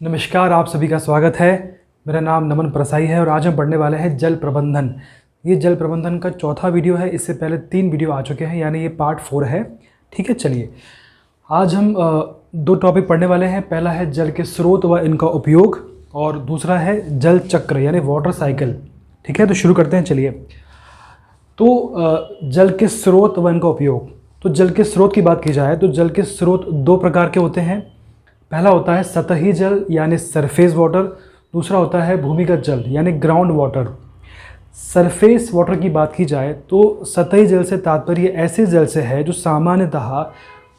नमस्कार, आप सभी का स्वागत है। मेरा नाम नमन प्रसाई है और आज हम पढ़ने वाले हैं जल प्रबंधन। ये जल प्रबंधन का चौथा वीडियो है। इससे पहले 3 वीडियो आ चुके हैं, यानी ये पार्ट 4 है। ठीक है, चलिए आज हम 2 टॉपिक पढ़ने वाले हैं। पहला है जल के स्रोत व इनका उपयोग और दूसरा है जल चक्र यानी वाटर साइकिल। ठीक है, तो शुरू करते हैं। चलिए, तो जल के स्रोत व इनका उपयोग। तो जल के स्रोत की बात की जाए तो जल के स्रोत 2 प्रकार के होते हैं। पहला होता है सतही जल यानी सरफेस वाटर, दूसरा होता है भूमिगत जल यानी ग्राउंड वाटर। सरफेस वाटर की बात की जाए तो सतही जल से तात्पर्य ऐसे जल से है जो सामान्यतः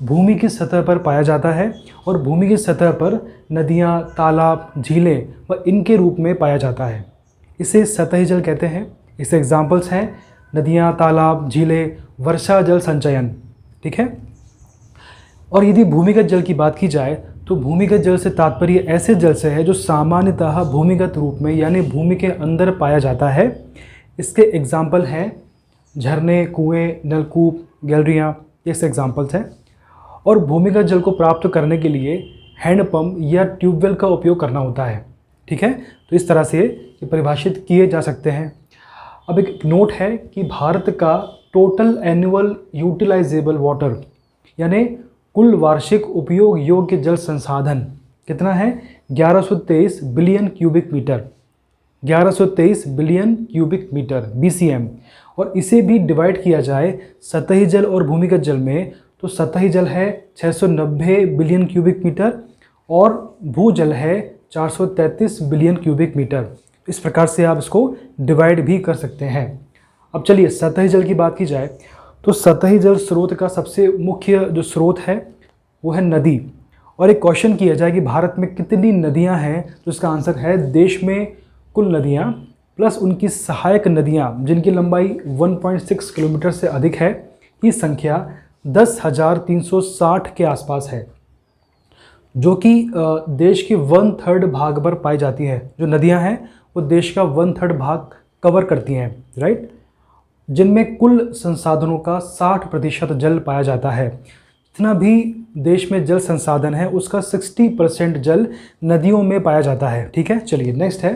भूमि की सतह पर पाया जाता है और भूमि की सतह पर नदियाँ, तालाब, झीलें व इनके रूप में पाया जाता है। इसे सतही जल कहते हैं। इसके एग्जाम्पल्स हैं नदियाँ, तालाब, झीलें, वर्षा जल संचयन। ठीक है, और यदि भूमिगत जल की बात की जाए तो भूमिगत जल से तात्पर्य ऐसे जल से है जो सामान्यतः भूमिगत रूप में यानी भूमि के अंदर पाया जाता है। इसके एग्जाम्पल हैं झरने, कुएं, नलकूप, गैलरियाँ, ये एग्जाम्पल्स हैं। और भूमिगत जल को प्राप्त करने के लिए हैंडपम्प या ट्यूबवेल का उपयोग करना होता है। ठीक है, तो इस तरह से ये परिभाषित किए जा सकते हैं। अब एक नोट है कि भारत का टोटल एनुअल यूटिलाइजेबल वाटर यानी कुल वार्षिक उपयोग योग्य जल संसाधन कितना है? 1123 billion cubic metre. 1123 billion cubic metre BCM। और इसे भी डिवाइड किया जाए सतही जल और भूमिगत जल में तो सतही जल है 690 बिलियन क्यूबिक मीटर और भूजल है 433 बिलियन क्यूबिक मीटर। इस प्रकार से आप इसको डिवाइड भी कर सकते हैं। अब चलिए सतही जल की बात की जाए तो सतही जल स्रोत का सबसे मुख्य जो स्रोत है वो है नदी। और एक क्वेश्चन किया जाए कि भारत में कितनी नदियां हैं, तो इसका आंसर है देश में कुल नदियां प्लस उनकी सहायक नदियां जिनकी लंबाई 1.6 किलोमीटर से अधिक है, की संख्या 10,360 के आसपास है, जो कि देश के 1/3 भाग पर पाई जाती है। जो नदियां हैं वो देश का 1/3 भाग कवर करती हैं, राइट, जिनमें कुल संसाधनों का 60% जल पाया जाता है। जितना भी देश में जल संसाधन है उसका 60% जल नदियों में पाया जाता है। ठीक है, चलिए नेक्स्ट है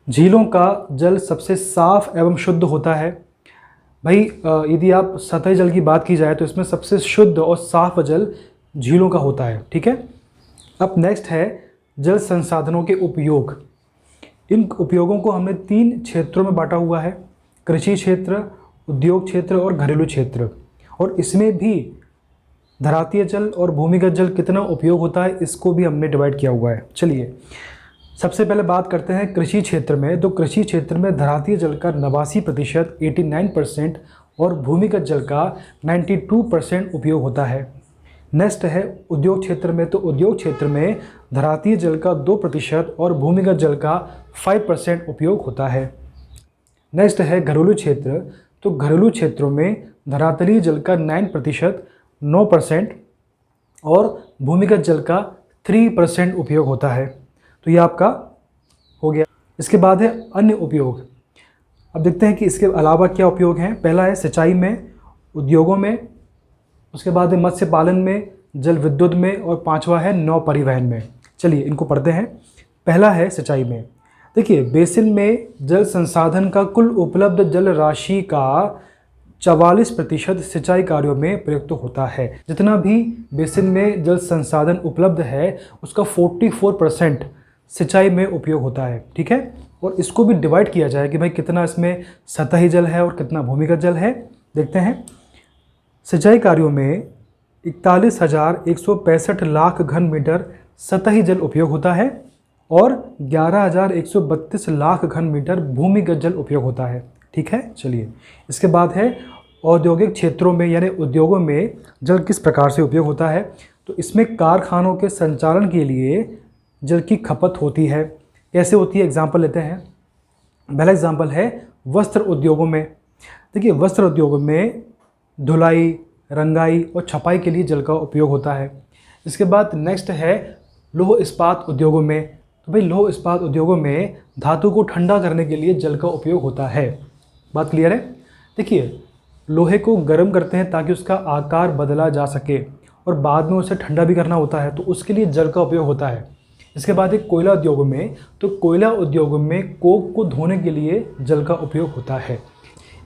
झीलों का जल सबसे साफ एवं शुद्ध होता है। भाई यदि आप सतही जल की बात की जाए तो इसमें सबसे शुद्ध और साफ जल झीलों का होता है। ठीक है, अब नेक्स्ट है जल संसाधनों के उपयोग। इन उपयोगों को हमने 3 क्षेत्रों में बांटा हुआ है, कृषि क्षेत्र, उद्योग क्षेत्र और घरेलू क्षेत्र। और इसमें भी धरातीय जल और भूमिगत जल कितना उपयोग होता है इसको भी हमने डिवाइड किया हुआ है। चलिए सबसे पहले बात करते हैं कृषि क्षेत्र में। तो कृषि क्षेत्र में धरातीय जल का 89% 89% और भूमिगत जल का 92% उपयोग होता है। नेक्स्ट है उद्योग क्षेत्र में। तो उद्योग क्षेत्र में धरातीय जल का 2% और भूमिगत जल का 5% उपयोग होता है। नेक्स्ट है घरेलू क्षेत्र। तो घरेलू क्षेत्रों में धरातलीय जल का 9% और भूमिगत जल का 3% उपयोग होता है। तो ये आपका हो गया। इसके बाद है अन्य उपयोग। अब देखते हैं कि इसके अलावा क्या उपयोग हैं। पहला है सिंचाई में, उद्योगों में, उसके बाद है मत्स्य पालन में, जल विद्युत में और 5वां है नौ परिवहन में। चलिए इनको पढ़ते हैं। पहला है सिंचाई में। देखिए बेसिन में जल संसाधन का कुल उपलब्ध जल राशि का 44% सिंचाई कार्यों में प्रयुक्त होता है। जितना भी बेसिन में जल संसाधन उपलब्ध है उसका 44% सिंचाई में उपयोग होता है। ठीक है, और इसको भी डिवाइड किया जाए कि भाई कितना इसमें सतही जल है और कितना भूमिगत जल है। देखते हैं सिंचाई कार्यों में 41,165 लाख घन मीटर सतही जल उपयोग होता है और 11,132 लाख घन मीटर भूमिगत जल उपयोग होता है। ठीक है, चलिए इसके बाद है औद्योगिक क्षेत्रों में यानी उद्योगों में जल किस प्रकार से उपयोग होता है। तो इसमें कारखानों के संचालन के लिए जल की खपत होती है। कैसे होती है, एग्जाम्पल लेते हैं। पहला एग्जाम्पल है वस्त्र उद्योगों में। देखिए वस्त्र उद्योगों में धुलाई, रंगाई और छपाई के लिए जल का उपयोग होता है। इसके बाद नेक्स्ट है लौह इस्पात उद्योगों में। तो भाई लौह इस्पात उद्योगों में धातु को ठंडा करने के लिए जल का उपयोग होता है। बात क्लियर है। देखिए लोहे को गर्म करते हैं ताकि उसका आकार बदला जा सके और बाद में उसे ठंडा भी करना होता है, तो उसके लिए जल का उपयोग होता है। इसके बाद एक कोयला उद्योग में, तो कोयला उद्योग में कोक को धोने के लिए जल का उपयोग होता है।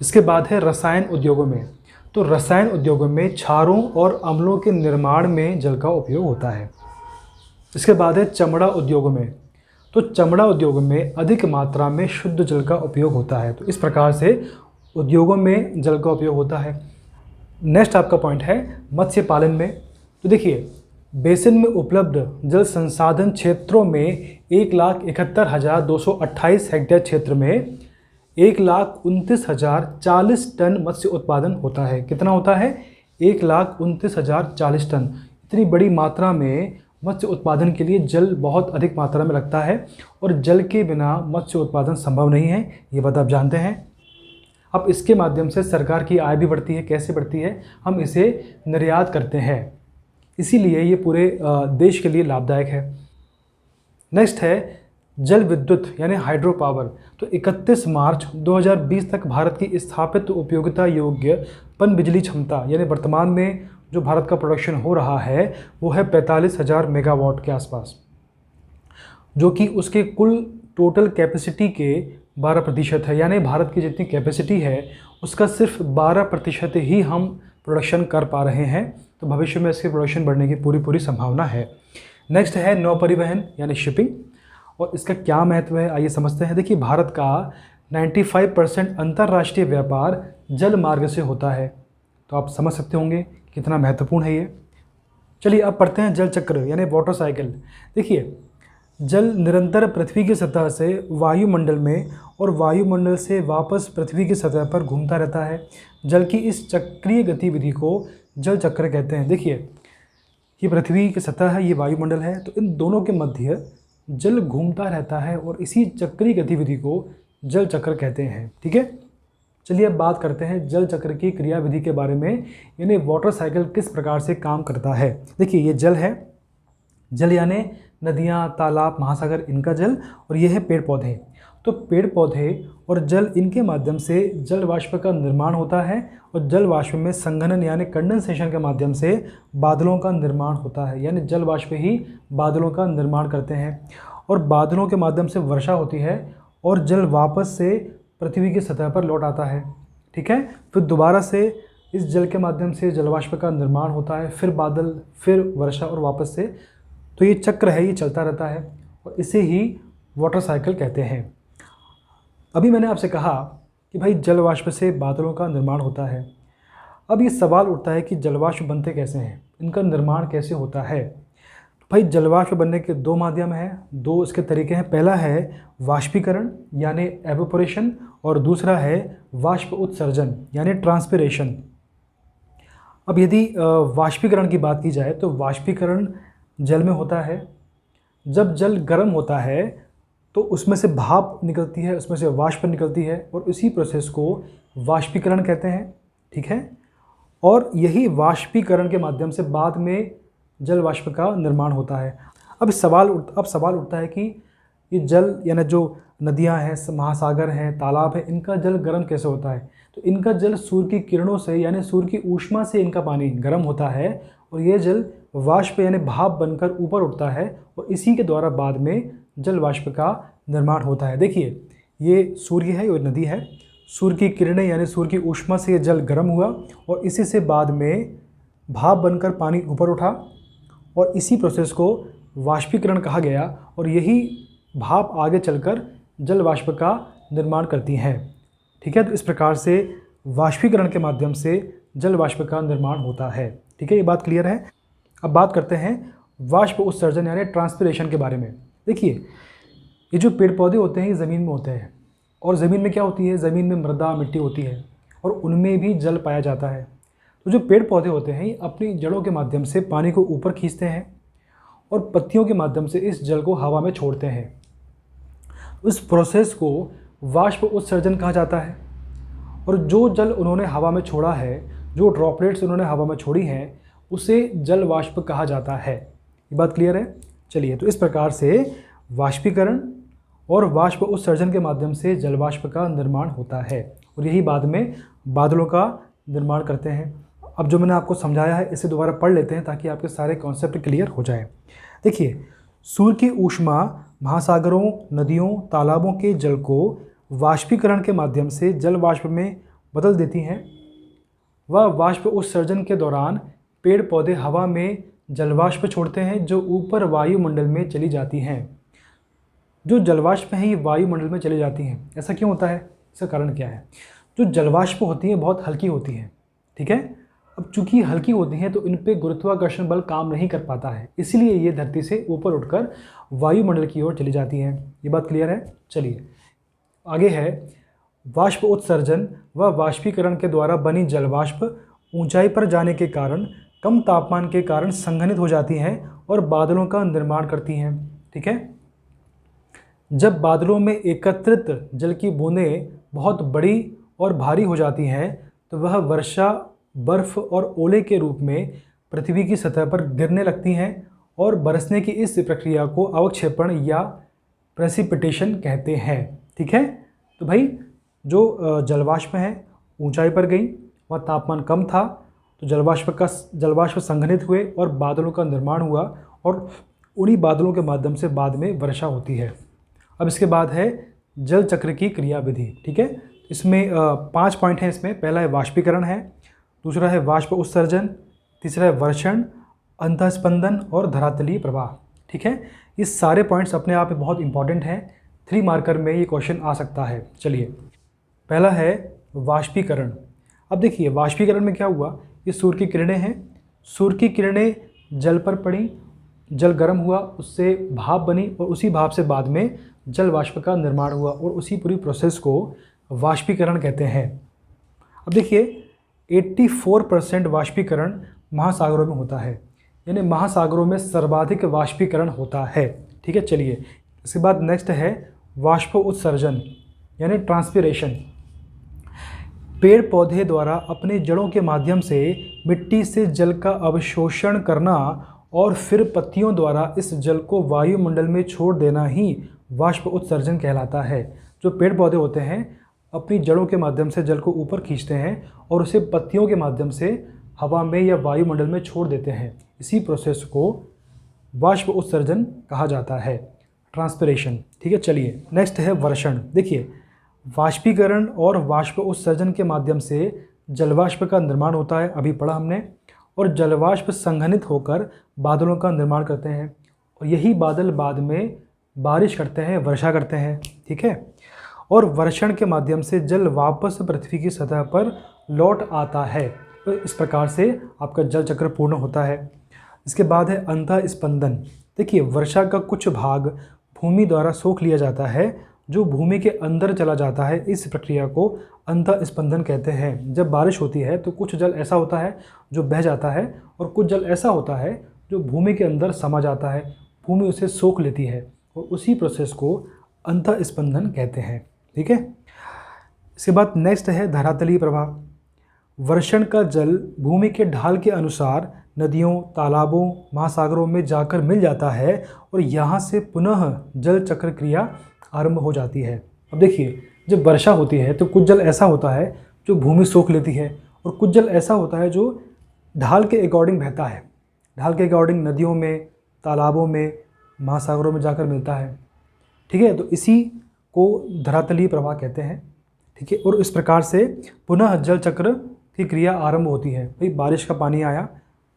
इसके बाद है रसायन उद्योगों में, तो रसायन उद्योगों में क्षारों और अम्लों के निर्माण में जल का उपयोग होता है। इसके बाद है चमड़ा उद्योगों में, तो चमड़ा उद्योग में अधिक मात्रा में शुद्ध जल का उपयोग होता है। तो इस प्रकार से उद्योगों में जल का उपयोग होता है। नेक्स्ट आपका पॉइंट है मत्स्य पालन में। तो देखिए, बेसिन में उपलब्ध जल संसाधन क्षेत्रों में 1,71,228 हेक्टेयर क्षेत्र में 1,29,040 टन मत्स्य उत्पादन होता है। कितना होता है? 1,29,040 टन। इतनी बड़ी मात्रा में मत्स्य उत्पादन के लिए जल बहुत अधिक मात्रा में लगता है, और जल के बिना मत्स्य उत्पादन संभव नहीं है, ये बात आप जानते हैं। अब इसके माध्यम से सरकार की आय भी बढ़ती है। कैसे बढ़ती है? हम इसे निर्यात करते हैं, इसीलिए ये पूरे देश के लिए लाभदायक है। नेक्स्ट है जल विद्युत यानी हाइड्रो पावर। तो 31 मार्च 2020 तक भारत की स्थापित उपयोगिता योग्य पन बिजली क्षमता, यानी वर्तमान में जो भारत का प्रोडक्शन हो रहा है वो है 45,000 मेगावाट के आसपास, जो कि उसके कुल टोटल कैपेसिटी के 12% है। यानी भारत की जितनी कैपेसिटी है उसका सिर्फ 12% ही हम प्रोडक्शन कर पा रहे हैं। तो भविष्य में इसके प्रोडक्शन बढ़ने की पूरी संभावना है। नेक्स्ट है नौ परिवहन यानी शिपिंग, और इसका क्या महत्व है आइए समझते हैं। देखिए, भारत का 95% अंतर्राष्ट्रीय व्यापार जल मार्ग से होता है, तो आप समझ सकते होंगे कितना महत्वपूर्ण है ये। चलिए अब पढ़ते हैं जल चक्र यानी वाटर साइकिल। देखिए, जल निरंतर पृथ्वी की सतह से वायुमंडल में और वायुमंडल से वापस पृथ्वी की सतह पर घूमता रहता है। जल की इस चक्रीय गतिविधि को जल चक्र कहते हैं। देखिए, ये पृथ्वी की सतह है, ये वायुमंडल है, तो इन दोनों के मध्य जल घूमता रहता है और इसी चक्रीय गतिविधि को जल चक्र कहते हैं। ठीक है, चलिए अब बात करते हैं जल चक्र की क्रियाविधि के बारे में, यानी वाटर साइकिल किस प्रकार से काम करता है। देखिए, ये जल है, जल यानी नदियाँ, तालाब, महासागर, इनका जल, और ये है पेड़ पौधे। तो पेड़ पौधे और जल, इनके माध्यम से जल वाष्प का निर्माण होता है, और जल वाष्प में संघनन यानी कंडेंसेशन के माध्यम से बादलों का निर्माण होता है। यानी जल वाष्प ही बादलों का निर्माण करते हैं, और बादलों के माध्यम से वर्षा होती है, और जल वापस से पृथ्वी की सतह पर लौट आता है। ठीक है, फिर दोबारा से इस जल के माध्यम से जल वाष्प का निर्माण होता है, फिर बादल, फिर वर्षा, और वापस से। तो ये चक्र है, ये चलता रहता है, और इसे ही वाटर साइकिल कहते हैं। अभी मैंने आपसे कहा कि भाई जल वाष्प से बादलों का निर्माण होता है। अब ये सवाल उठता है कि जल वाष्प बनते कैसे हैं, इनका निर्माण कैसे होता है। तो भाई जल वाष्प बनने के दो माध्यम हैं, दो इसके तरीके हैं। पहला है वाष्पीकरण यानी एवोपोरेशन, और दूसरा है वाष्प उत्सर्जन यानी ट्रांसपिरेशन। अब यदि वाष्पीकरण की बात की जाए तो वाष्पीकरण जल में होता है। जब जल गर्म होता है तो उसमें से भाप निकलती है, उसमें से वाष्प निकलती है, और इसी प्रोसेस को वाष्पीकरण कहते हैं। ठीक है, और यही वाष्पीकरण के माध्यम से बाद में जल वाष्प का निर्माण होता है। अब सवाल उठता है कि ये जल यानी जो नदियां हैं, महासागर हैं, तालाब हैं, इनका जल गर्म कैसे होता है। तो इनका जल सूर्य की किरणों से यानी सूर्य की ऊष्मा से इनका पानी गर्म होता है, और ये जल वाष्प यानी भाप बनकर ऊपर उठता है, और इसी के द्वारा बाद में जल वाष्प का निर्माण होता है। देखिए, ये सूर्य है, ये नदी है, सूर्य की किरणें यानी सूर्य की ऊष्मा से ये जल गर्म हुआ, और इसी से बाद में भाप बनकर पानी ऊपर उठा, और इसी प्रोसेस को वाष्पीकरण कहा गया, और यही भाप आगे चलकर जल वाष्प का निर्माण करती हैं। ठीक है, तो इस प्रकार से वाष्पीकरण के माध्यम से जल वाष्प का निर्माण होता है। ठीक है, ये बात क्लियर है। अब बात करते हैं वाष्प उत्सर्जन यानी ट्रांसपिरेशन के बारे में। देखिए, ये जो पेड़ पौधे होते हैं ये ज़मीन में होते हैं, और ज़मीन में क्या होती है, ज़मीन में मृदा, मिट्टी होती है, और उनमें भी जल पाया जाता है। तो जो पेड़ पौधे होते हैं ये अपनी जड़ों के माध्यम से पानी को ऊपर खींचते हैं, और पत्तियों के माध्यम से इस जल को हवा में छोड़ते हैं। इस प्रोसेस को वाष्प उत्सर्जन कहा जाता है। और जो जल उन्होंने हवा में छोड़ा है, जो ड्रॉपलेट्स उन्होंने हवा में छोड़ी हैं, उसे जल वाष्प कहा जाता है। ये बात क्लियर है। चलिए, तो इस प्रकार से वाष्पीकरण और वाष्प उत्सर्जन के माध्यम से जल वाष्प का निर्माण होता है, और यही बाद में बादलों का निर्माण करते हैं। अब जो मैंने आपको समझाया है इसे दोबारा पढ़ लेते हैं ताकि आपके सारे कॉन्सेप्ट क्लियर हो जाए। देखिए, सूर्य की ऊष्मा महासागरों, नदियों, तालाबों के जल को वाष्पीकरण के माध्यम से जल वाष्प में बदल देती हैं। वह वाष्प उत्सर्जन के दौरान पेड़ पौधे हवा में जलवाष्प छोड़ते हैं जो ऊपर वायुमंडल में चली जाती हैं। जो जलवाष्प हैं ये वायुमंडल में चली जाती हैं। ऐसा क्यों होता है? इसका कारण क्या है? जो जलवाष्प होती हैं बहुत हल्की होती हैं, ठीक है। अब चूंकि हल्की होती हैं तो इन पे गुरुत्वाकर्षण बल काम नहीं कर पाता है, इसलिए ये धरती से ऊपर उठकर वायुमंडल की ओर चली जाती हैं। ये बात क्लियर है? चलिए आगे है, वाष्प उत्सर्जन व वाष्पीकरण के द्वारा बनी जलवाष्प ऊंचाई पर जाने के कारण कम तापमान के कारण संघनित हो जाती हैं और बादलों का निर्माण करती हैं, ठीक है। जब बादलों में एकत्रित जल की बूंदें बहुत बड़ी और भारी हो जाती हैं तो वह वर्षा, बर्फ और ओले के रूप में पृथ्वी की सतह पर गिरने लगती हैं और बरसने की इस प्रक्रिया को अवक्षेपण या प्रेसिपिटेशन कहते हैं, ठीक है। तो भाई जो जलवाष्प है ऊंचाई पर गई, वह तापमान कम था तो जलवाष्प संघनित हुए और बादलों का निर्माण हुआ और उन्हीं बादलों के माध्यम से बाद में वर्षा होती है। अब इसके बाद है जल चक्र की क्रियाविधि, ठीक है। इसमें 5 पॉइंट हैं। इसमें पहला है वाष्पीकरण है, दूसरा है वाष्प उत्सर्जन, तीसरा है वर्षण, अंतःस्पंदन और धरातलीय प्रवाह, ठीक है। ये सारे पॉइंट्स अपने आप में बहुत इंपॉर्टेंट हैं। 3 मार्कर में ये क्वेश्चन आ सकता है। चलिए, पहला है वाष्पीकरण। अब देखिए वाष्पीकरण में क्या हुआ, ये सूर्य की किरणें हैं, सूर्य की किरणें जल पर पड़ी, जल गर्म हुआ, उससे भाप बनी और उसी भाप से बाद में जल वाष्प का निर्माण हुआ और उसी पूरी प्रोसेस को वाष्पीकरण कहते हैं। अब देखिए 84% वाष्पीकरण महासागरों में होता है, यानी महासागरों में सर्वाधिक वाष्पीकरण होता है, ठीक है। चलिए इसके बाद नेक्स्ट है वाष्प उत्सर्जन यानी ट्रांसपिरेशन। पेड़ पौधे द्वारा अपने जड़ों के माध्यम से मिट्टी से जल का अवशोषण करना और फिर पत्तियों द्वारा इस जल को वायुमंडल में छोड़ देना ही वाष्प उत्सर्जन कहलाता है। जो पेड़ पौधे होते हैं अपनी जड़ों के माध्यम से जल को ऊपर खींचते हैं और उसे पत्तियों के माध्यम से हवा में या वायुमंडल में छोड़ देते हैं। इसी प्रोसेस को वाष्प उत्सर्जन कहा जाता है, ट्रांसपिरेशन, ठीक है। चलिए नेक्स्ट है वर्षण। देखिए वाष्पीकरण और वाष्प उत्सर्जन के माध्यम से जलवाष्प का निर्माण होता है, अभी पढ़ा हमने, और जलवाष्प संघनित होकर बादलों का निर्माण करते हैं और यही बादल बाद में बारिश करते हैं, वर्षा करते हैं, ठीक है। और वर्षण के माध्यम से जल वापस पृथ्वी की सतह पर लौट आता है। तो इस प्रकार से आपका जल चक्र पूर्ण होता है। इसके बाद है अंतःस्पंदन। देखिए वर्षा का कुछ भाग भूमि द्वारा सोख लिया जाता है जो भूमि के अंदर चला जाता है। इस प्रक्रिया को अंतःस्पंदन कहते हैं। जब बारिश होती है तो कुछ जल ऐसा होता है जो बह जाता है और कुछ जल ऐसा होता है जो भूमि के अंदर समा जाता है, भूमि उसे सोख लेती है और उसी प्रोसेस को अंतःस्पंदन कहते हैं, ठीक है। इसके बाद नेक्स्ट है धरातलीय प्रवाह। वर्षण का जल भूमि के ढाल के अनुसार नदियों, तालाबों, महासागरों में जाकर मिल जाता है और यहाँ से पुनः जल चक्र क्रिया आरंभ हो जाती है। अब देखिए जब वर्षा होती है तो कुछ जल ऐसा होता है जो भूमि सोख लेती है और कुछ जल ऐसा होता है जो ढाल के अकॉर्डिंग बहता है, ढाल के अकॉर्डिंग नदियों में, तालाबों में, महासागरों में जाकर मिलता है, ठीक है। तो इसी को धरातलीय प्रवाह कहते हैं, ठीक है। और इस प्रकार से पुनः जल चक्र की क्रिया आरंभ होती है। भाई बारिश का पानी आया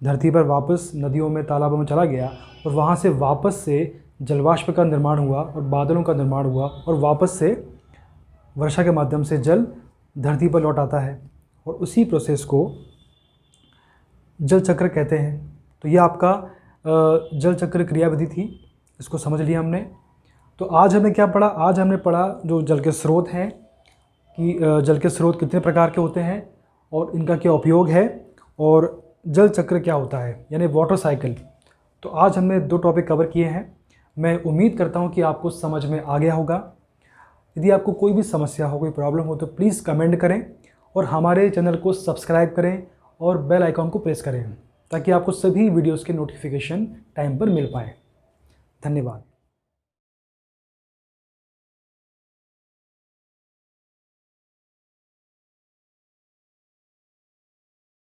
धरती पर, वापस नदियों में, तालाबों में चला गया और वहाँ से वापस से जलवाष्प का निर्माण हुआ और बादलों का निर्माण हुआ और वापस से वर्षा के माध्यम से जल धरती पर लौट आता है और उसी प्रोसेस को जल चक्र कहते हैं। तो ये आपका जल चक्र क्रियाविधि थी, इसको समझ लिया हमने। तो आज हमने क्या पढ़ा? आज हमने पढ़ा जो जल के स्रोत हैं कि जल के स्रोत कितने प्रकार के होते हैं और इनका क्या उपयोग है और जल चक्र क्या होता है यानी वाटर साइकिल। तो आज हमने 2 टॉपिक कवर किए हैं। मैं उम्मीद करता हूँ कि आपको समझ में आ गया होगा। यदि आपको कोई भी समस्या हो, कोई प्रॉब्लम हो तो प्लीज़ कमेंट करें और हमारे चैनल को सब्सक्राइब करें और बेल आइकॉन को प्रेस करें ताकि आपको सभी वीडियोज़ के नोटिफिकेशन टाइम पर मिल पाए। धन्यवाद।